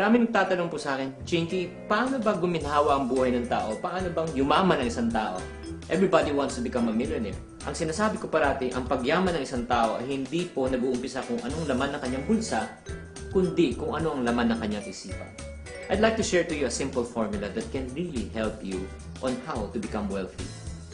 Maraming nagtatanong po sa akin, Chinky, paano ba guminhawa ang buhay ng tao? Paano bang yumaman ang isang tao? Everybody wants to become a millionaire. Ang sinasabi ko parati, ang pagyaman ng isang tao ay hindi po nag-uumpisa kung anong laman ng kanyang bulsa, kundi kung ano ang laman ng kanyang isipan. I'd like to share to you a simple formula that can really help you on how to become wealthy.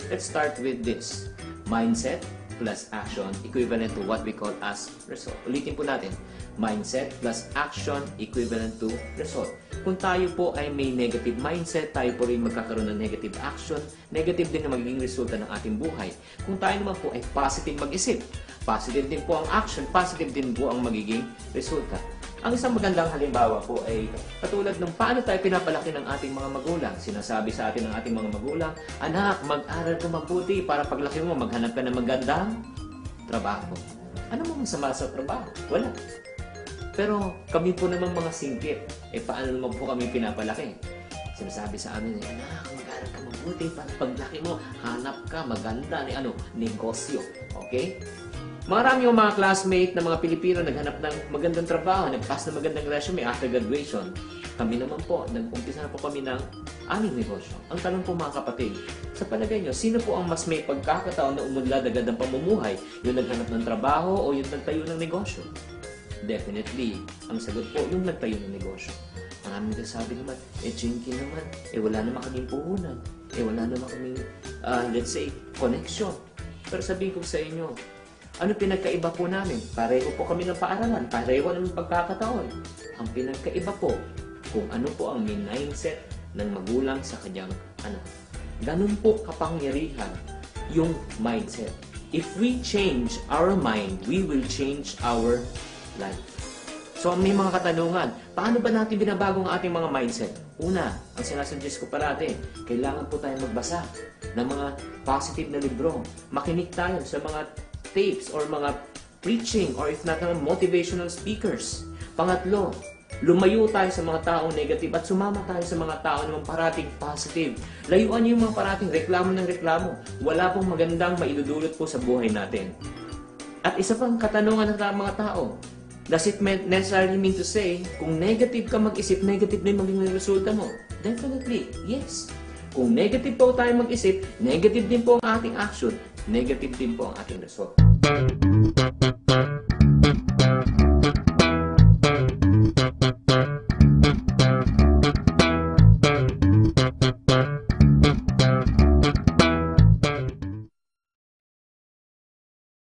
Let's start with this. Mindset plus action equivalent to what we call as result. Ulitin po natin. Mindset plus action equivalent to result. Kung tayo po ay may negative mindset, tayo po rin magkakaroon ng negative action, negative din ang magiging resulta ng ating buhay. Kung tayo naman po ay positive mag-isip, positive din po ang action, positive din po ang magiging resulta. Ang isang magandang halimbawa po ay katulad ng paano tayo pinapalaki ng ating mga magulang. Sinasabi sa atin ng ating mga magulang, anak, mag-aral ka mabuti para paglaki mo maghanap ka ng magandang trabaho. Ano mo masama sa trabaho? Wala. Pero kami po naman mga singkit, paano naman po kami pinapalaki? Sinasabi sa amin, anak, mag-aral ka mabuti para paglaki mo, hanap ka maganda ni negosyo. Okay? Marami yung mga classmate na mga Pilipino naghanap ng magandang trabaho, nagpass na magandang resume after graduation. Kami naman po, nag-umpisa na po kami ng aming negosyo. Ang tanong po mga kapatid, sa palagay nyo, sino po ang mas may pagkakataon na umunlad agad ng pamumuhay? Yung naghanap ng trabaho o yung nagtayo ng negosyo? Definitely, ang sagot po, yung nagtayo ng negosyo. Maraming nagsasabi naman, Chinky naman, wala naman kaming puhunan, wala naman kaming, let's say, connection. Pero sabihin ko sa inyo, ano pinagkaiba po namin? Pareho po kami ng paaralan, pareho ng pagkakataon. Ang pinagkaiba po, kung ano po ang mindset ng magulang sa kanyang anak. Ganun po kapangyarihan yung mindset. If we change our mind, we will change our life. So may mga katanungan, paano ba natin binabago ang ating mga mindset? Una, ang sinasuggest ko parati, kailangan po tayong magbasa ng mga positive na libro. Makinig tayo sa mga tapes or mga preaching or if not naman motivational speakers. Pangatlo, lumayo tayo sa mga taong negative at sumama tayo sa mga tao naman parating positive. Layuan niyo yung mga parating reklamo ng reklamo. Wala pong magandang maidudulot po sa buhay natin. At isa pang katanungan ng mga tao, does it necessarily mean to say, kung negative ka mag-isip, negative na yung magiging resulta mo? Definitely, yes. Kung negative po tayo mag-isip, negative din po ang ating action, negative din po ang ating result.